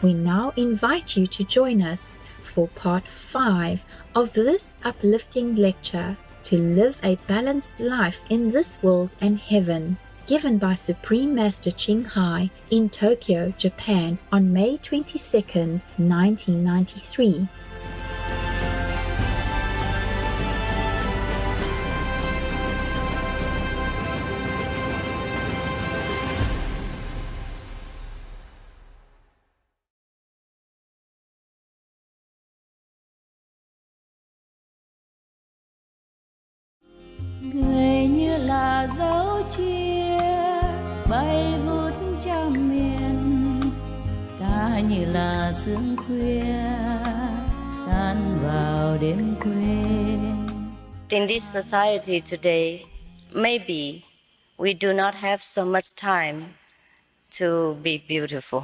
We now invite you to join us for part 5 of this uplifting lecture, To Live a Balanced Life in This World and Heaven, given by Supreme Master Thanh Hải in Tokyo, Japan on May 22nd, 1993. Người như là dấu chia bay vút trăm miền, ta như là sương khuya tan vào đêm quên. In this society today, maybe we do not have so much time to be beautiful.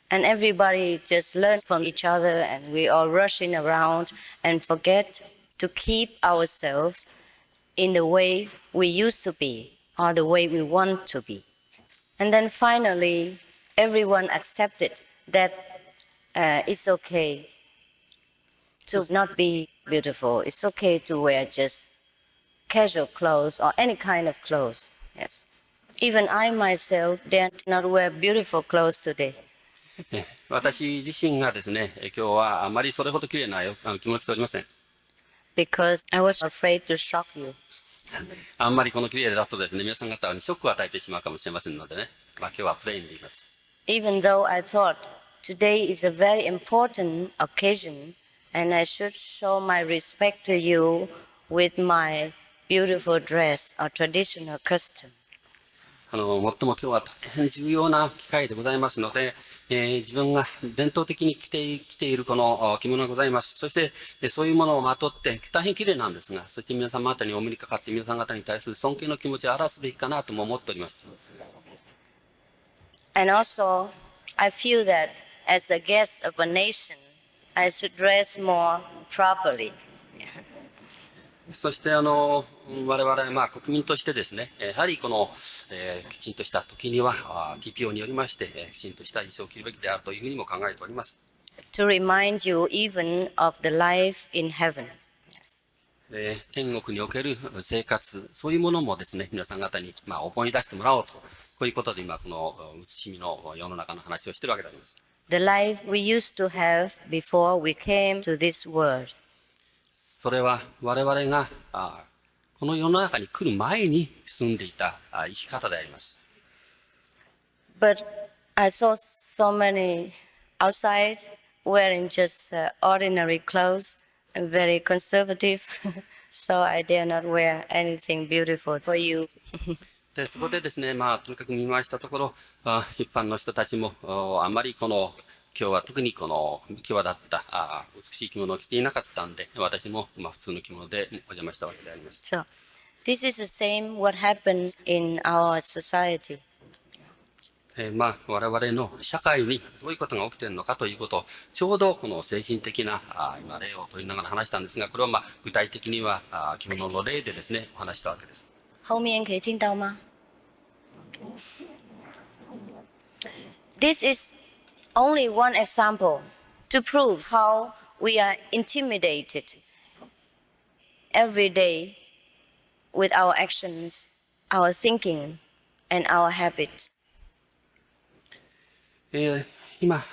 And everybody just learns from each other, and we all rushing around and forget to keep ourselves in the way we used to be or the way we want to be. And then finally, everyone accepted that it's okay to not be beautiful. It's okay to wear just casual clothes or any kind of clothes. Yes. Even I myself dare not wear beautiful clothes today. 私自身がですね、今日はあまりそれほど綺麗な着物を着ておりません。Because I was afraid to shock you. あんまりこの綺麗だとですね、皆さん方にショックを与えてしまうかもしれませんのでね、今日はプレインで言います。Even though I thought today is a very important occasion and I should show my respect to you with my beautiful dress or traditional custom. もっとも今日は大変重要な機会でございますので、自分が伝統的に着ているこの着物がございます。そして、そういうものをまとって大変綺麗なんですが、そして皆様方にお目にかかって皆さん方に対する尊敬の気持ちを表すべきかなとも思っております。And also, I feel that as a guest of a nation, I should dress more properly. そして我々、国民としてですね、やはりこの、きちんとした時には TPO によりまして、きちんとした衣装を着るべきであるというふうにも考えております。To remind you even of the life in heaven. 天国における生活、そういうものもですね、皆さん方に、思い出してもらおうと、こういうことで今この写しみの世の中の話をしているわけであります。The life we used to have before we came to this world. それは我々がこの世の中に来る前に住んでいた生き方であります。But I saw so many outside wearing just ordinary clothes and very conservative, so I dare not wear anything beautiful for you. でそこでですね、とにかく見回したところ、一般の人たちもあまりこの今日は特にこの際立った美しい着物を着ていなかったんで、私も普通の着物でお邪魔したわけであります。So, this is the same what happens in our society. 我々の社会にどういうことが起きているのかということを、ちょうどこの精神的な今例を取りながら話したんですが、これは具体的には着物の例でですね、お話したわけです。後面可以聽到嗎？ This is only one example to prove how we are intimidated every day with our actions, our thinking, and our habits. 今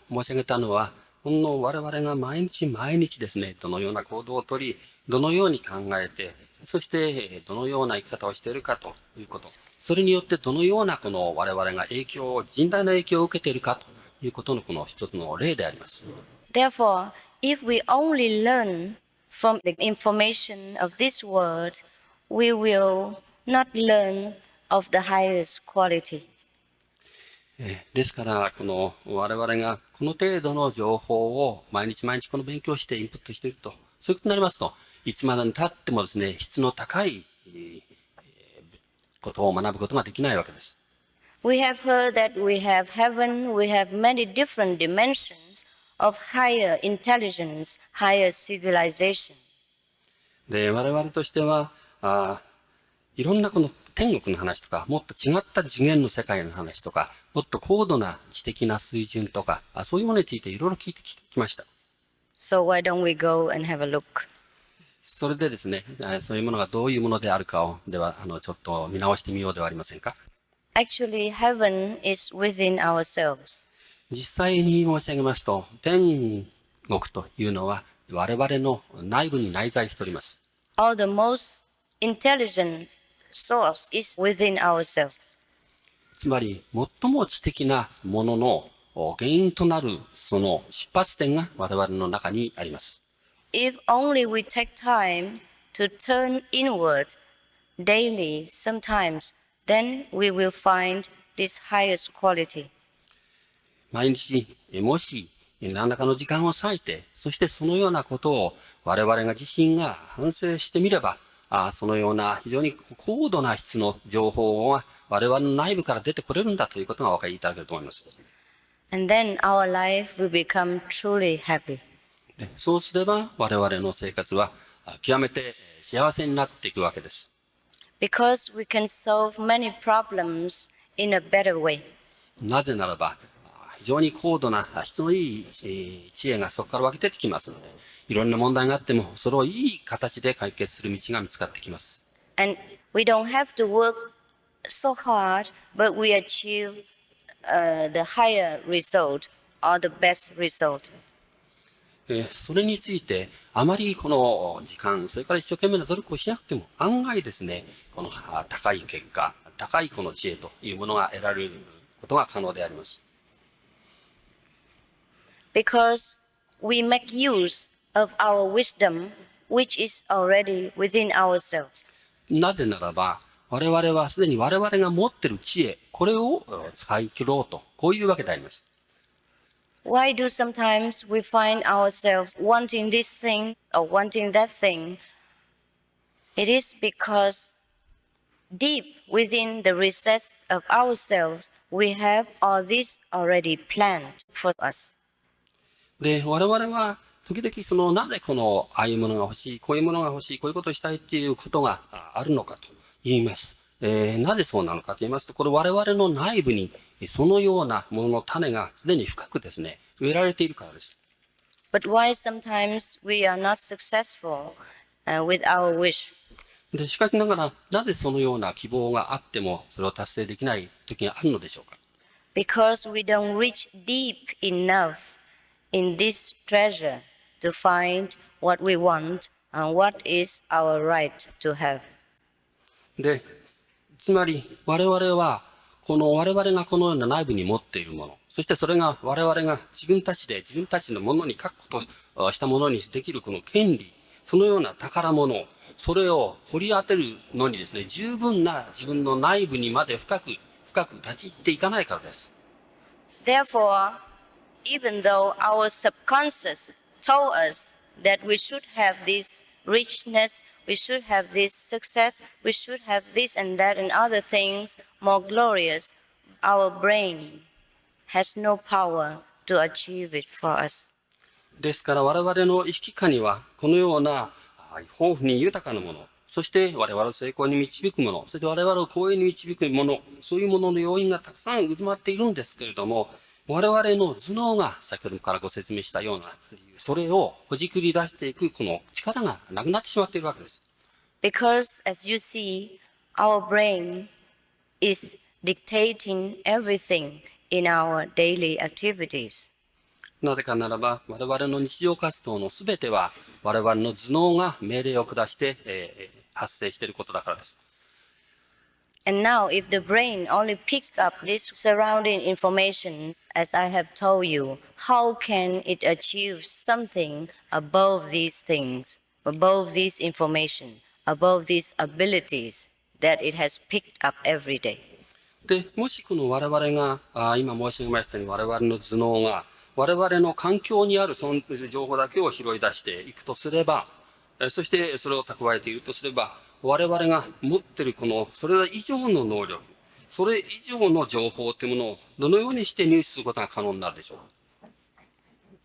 申し上げたのは、この我々が毎日毎日ですね、どのような行動をとり、どのように考えて、そしてどのような生き方をしているかということ。それによってどのようなこの我々が甚大な影響を受けているかということのこの一つの例であります。Therefore, if we only learn from the information of this world, we will not learn of the highest quality. ですから、この我々がこの程度の情報を毎日毎日この勉強してインプットしていると、そういうことになりますと、いつまでに経ってもですね、質の高いことを学ぶことができないわけです。We have heard that we have heaven, we have many different dimensions of higher intelligence, higher civilization. で、我々としては、いろんなこの天国の話とか、もっと違った次元の世界の話とか、もっと高度な知的な水準とか、そういうものについていろいろ聞いてきました。So why don't we go and have a look? それでですね、そういうものがどういうものであるかを、では、ちょっと見直してみようではありませんか。Actually, heaven is within ourselves. 実際に申し上げますと、天国というのは我々の内部に内在しております。Or the most intelligent source is within ourselves. つまり、最も知的なものの原因となるその出発点が我々の中にあります。If only we take time to turn inward daily, sometimes, then we will find this highest quality. 毎日、もし何らかの時間を割いて、そしてそのようなことを我々が自身が反省してみれば、そのような非常に高度な質の情報が我々の内部から出てこれるんだということがお分かりいただけると思います。And then our life will become truly happy. でそうすれば我々の生活は極めて幸せになっていくわけです。Because we can solve many problems in a better way. なぜならば、非常に高度な質のいい知恵がそこから湧き出てきますので、いろんな問題があっても、それをいい形で解決する道が見つかってきます。And we don't have to work so hard, but we achieve the higher result or the best result. それについて、あまりこの時間、それから一生懸命な努力をしなくても、案外ですね、この高い結果、高いこの知恵というものが得られることが可能であります。Because we make use of our wisdom, which is already within ourselves. なぜならば、我々はすでに我々が持っている知恵、これを使い切ろうと、こういうわけであります。Why do sometimes we find ourselves wanting this thing or wanting that thing? It is because deep within the recess of ourselves, we have all this already planned for us. で、我々は時々なぜこの、ああいうものが欲しい、こういうものが欲しい、こういうことをしたいっていうことがあるのかと言います。なぜそうなのかと言いますと、これ我々の内部にそのようなものの種がすでに深くですね、植えられているからです。But why sometimes we are not successful with our wish? で、しかしながら、なぜそのような希望があっても、それを達成できない時があるのでしょうか。Because we don't reach deep enough in this treasure to find what we want and what is our right to have. で、つまり我々は、我々がこのような内部に持っているもの、そしてそれが我々が自分たちのものに確固としたものにできるこの権利、そのような宝物、それを掘り当てるのにですね、十分な自分の内部にまで深く立ち入っていかないからです。Therefore, even though our subconscious told us that we should have this richness, we should have this success, we should have this and that and other things more glorious, our brain has no power to achieve it for us. ですから我々の意識下には、このような豊富に豊かなもの、そして我々を成功に導くもの、そして我々を光栄に導くもの、そういうものの要因がたくさん渦まっているんですけれども、我々の頭脳が先ほどからご説明したような、それをほじくり出していくこの力がなくなってしまっているわけです。Because as you see, our brain is dictating everything in our daily activities. なぜかならば、我々の日常活動のすべては、我々の頭脳が命令を下して、発生していることだからです。And now, if the brain only picks up this surrounding information, as I have told you, how can it achieve something above these things, above this information, above these abilities that it has picked up every day? で、もしこの我々が、今申し上げましたように我々の頭脳が、我々の環境にあるその情報だけを拾い出していくとすれば、そしてそれを蓄えているとすれば、我々が持っているそれ以上の能力、それ以上の情報というものをどのようにして入手することが可能になるでしょうか。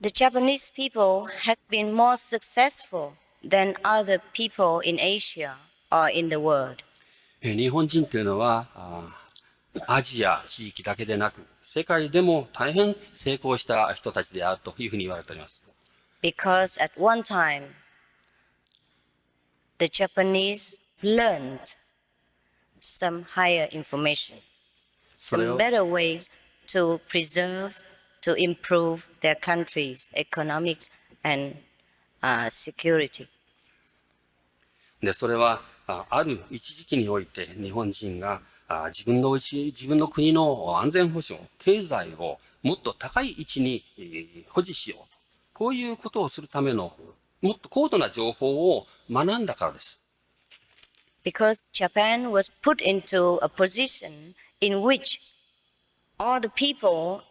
The Japanese people have been more successful than other people in Asia or in the world. 日本人というのは、アジア地域だけでなく、世界でも大変成功した人たちであるというふうに言われております。Because at one time, the Japanese learned some higher information, some better ways to preserve, to improve their country's economics and security. で、それは、ある一時期において日本人が自分の国の安全保障、経済をもっと高い位置に保持しようと。こういうことをするためのもっと高度な情報を学んだからです。Because Japan was put into a position in which all the people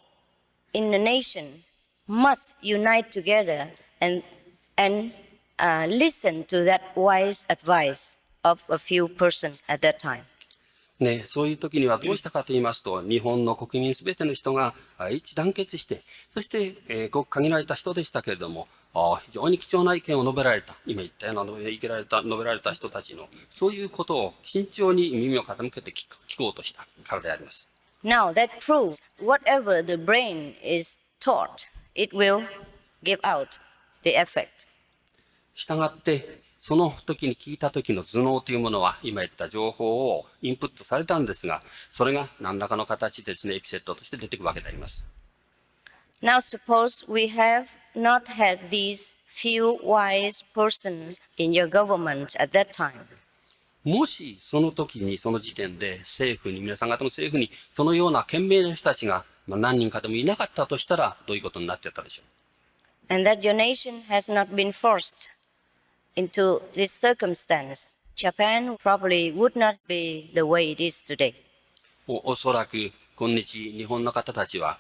in the nation must unite together and listen to that wise advice of a few persons at that time. ね、そういう時にはどうしたかと言いますと、日本の国民すべての人が一致団結して、そして、ごく限られた人でしたけれども、非常に貴重な意見を述べられた、今言ったような述べられた人たちの、そういうことを慎重に耳を傾けて聞こうとしたからであります。Now that proves whatever the brain is taught, it will give out the effect. したがって、その時に聞いた時の頭脳というものは、今言った情報をインプットされたんですが、それが何らかの形でですね、エピセットとして出てくるわけであります。Now suppose we have not had these few wise persons in your government at that time. もしその時に、その時点で皆さん方の政府に、そのような賢明な人たちが、何人かでもいなかったとしたら、どういうことになってたでしょう。And that your nation has not been forced into this circumstance, Japan probably would not be the way it is today. おそらく、今日、日本の方たちは、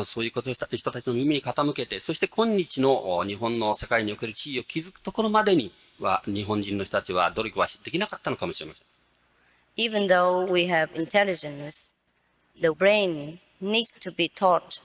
そういうことをした人たちの耳に傾けて、そして今日の日本の世界における地位を築くところまでには、日本人の人たちは努力はできなかったのかもしれません。Even though we have intelligence, the brain needs to be taught.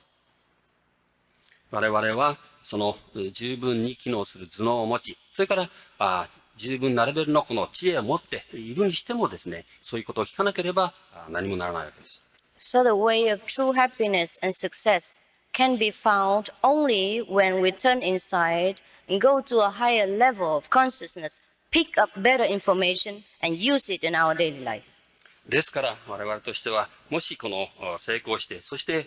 我々は、その十分に機能する頭脳を持ち、それから十分なレベルのこの知恵を持っているにしてもですね、そういうことを聞かなければ何もならないわけです。So the way of true happiness and success can be found only when we turn inside and go to a higher level of consciousness, pick up better information and use it in our daily life. ですから我々としては、もしこの成功して、そして、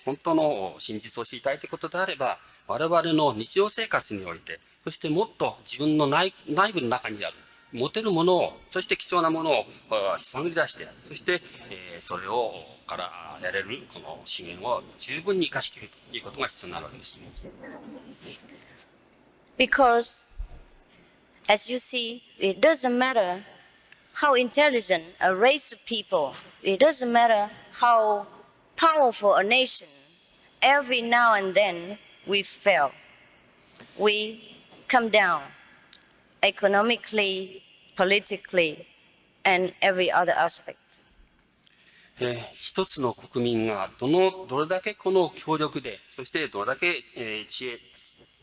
本当の真実を知りたいということであれば、我々の日常生活において、そしてもっと自分の内部の中にある、持てるものを、そして貴重なものを探り出して、そして、それをからやれるこの資源を十分に生かし切るということが必要になるわけです。Because, as you see, it doesn't matter how intelligent a race of people, it doesn't matter how powerful a nation, every now and then we fail. We come down economically, politically, and every other aspect. 一つの国民がどれだけこの強力で、そしてどれだけ、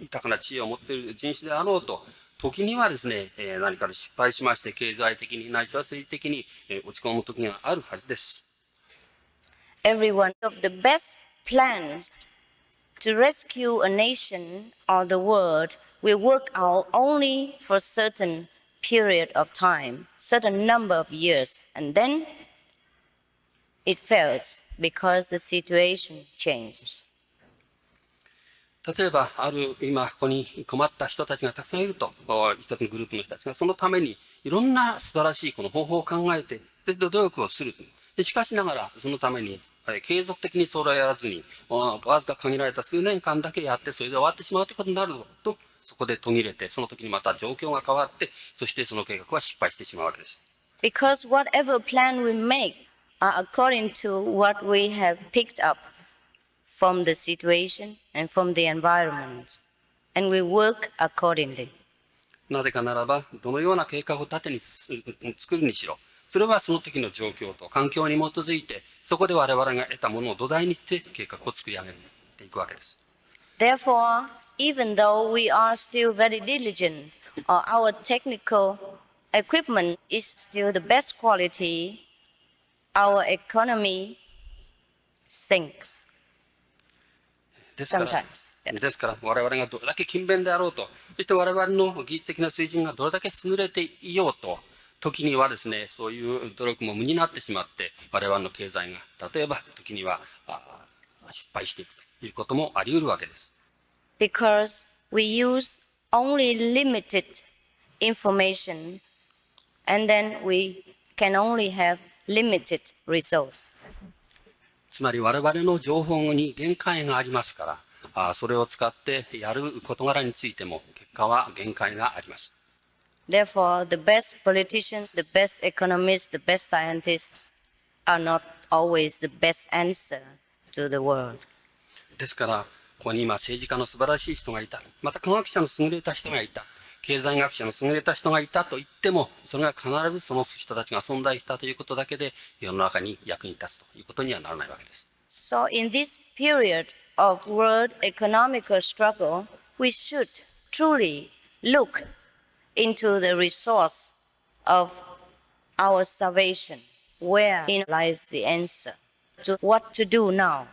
豊かな知恵を持っている人種であろうと、時にはですね、何かで失敗しまして、経済的に、ないしは政治的に、落ち込む時があるはずです。Every one of the best plans to rescue a nation or the world will work out only for a certain period of time, certain number of years, and then it fails because the situation changes. 例えば、今ここに困った人たちがたくさんいると、一つのグループの人たちがそのためにいろんな素晴らしいこの方法を考えて、努力をする。しかしながら、そのために、継続的にそれをやらずに、わずか限られた数年間だけやって、それで終わってしまうということになると、そこで途切れて、その時にまた状況が変わって、そしてその計画は失敗してしまうわけです。Because whatever plan we make are according to what we have picked up from the situation and from the environment, and we work accordingly. なぜかならば、どのような計画を立てに作るにしろ、それはその時の状況と環境に基づいて、そこで我々が得たものを土台にして計画を作り上げていくわけです。Therefore, even though we are still very diligent, or our technical equipment is still the best quality, our economy sinks ですから、 sometimes. ですから我々がどれだけ勤勉であろうと、そして我々の技術的な水準がどれだけ優れていようと、時にはですね、そういう努力も無になってしまって、我々の経済が、例えば時には失敗していくということもあり得るわけです。Because we use only limited information and then we can only have limited results. つまり我々の情報に限界がありますから、それを使ってやる事柄についても結果は限界があります。Therefore, the best politicians, the best economists, the best scientists are not always the best answer to the world. ですから、ここに今政治家の素晴らしい人がいた。また科学者の優れた人がいた。経済学者の優れた人がいたと言っても、それが必ずその人たちが存在したということだけで、世の中に役に立つということにはならないわけです。So in this period of world economical struggle, we should truly look into the resource of our salvation. Wherein lies the answer to what to do now.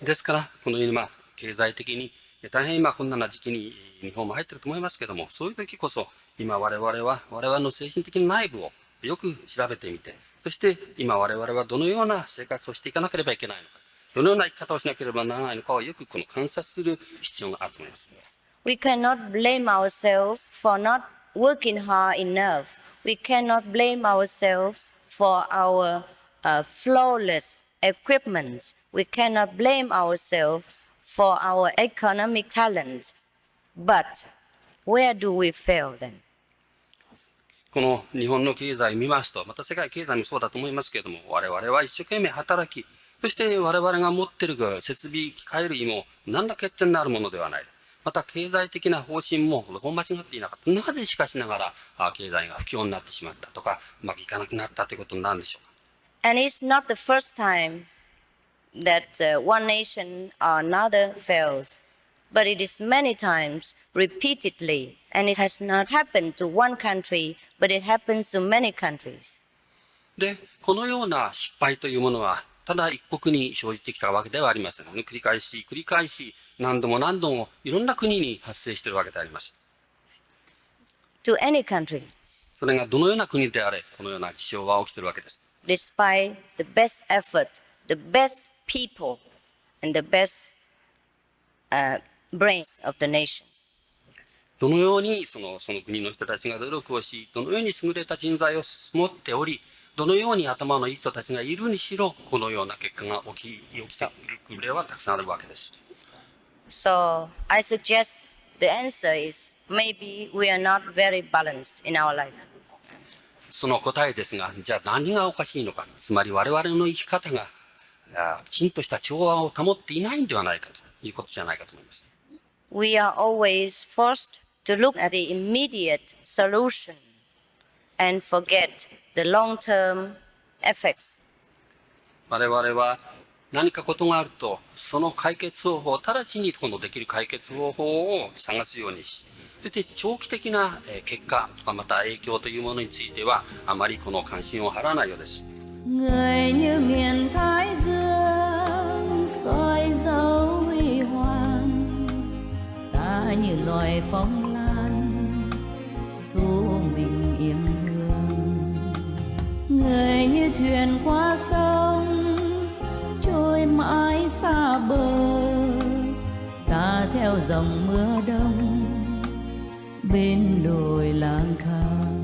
ですから、この今、経済的に大変今困難な時期に日本も入っていると思いますけども、そういう時こそ今我々の精神的な内部をよく調べてみて、そして今我々はどのような生活をしていかなければいけないのか、どのような生き方をしなければならないのかをよくこの観察する必要があると思います。We cannot blame ourselves for not working hard enough. We cannot blame ourselves for our flawless equipment. We cannot blame ourselves for our economic talent. But where do we fail then? この日本の経済を見ますと、また世界経済もそうだと思いますけれども、我々は一生懸命働き、そして我々が持っている設備、機械類も何ら欠点のあるものではない。また経済的な方針もどこも間違っていなかった。なぜしかしながら経済が不況になってしまったとか、うまくいかなくなったということになるんでしょうか。And it's not the first time that one nation or another fails, but it is many times, repeatedly, and it has not happened to one country, but it happens to many countries. で、このような失敗というものは、ただ一国に生じてきたわけではありません。繰り返し、何度もいろんな国に発生しているわけであります。To any country. それがどのような国であれ、このような事象は起きているわけです。Despite the best effort, the best people, and the best brains of the nation. どのようにその国の人たちが努力をし、どのように優れた人材を持っており、どのように頭のいい人たちがいるにしろ、このような結果が起きてくる例はたくさんあるわけです。So I suggest the answer is maybe we are not very balanced in our life. その答えですが、じゃあ何がおかしいのか。つまり我々の生き方がきちんとした調和を保っていないんではないかということじゃないかと思います。We are always forced to look at the immediate solution and forget the long-term effects. 我々は何かことがあると、その解決方法、直ちにこのできる解決方法を探すようにし、そして長期的な結果とかまた影響というものについては、あまりこの関心を払わないようです。Người như miền Thái Dương soi dấu huy hoàng, ta như loài phong lan thu mình yếm hương. Người như thuyền qua sông trôi mãi xa bờ, ta theo dòng mưa đông bên đồi lang thang.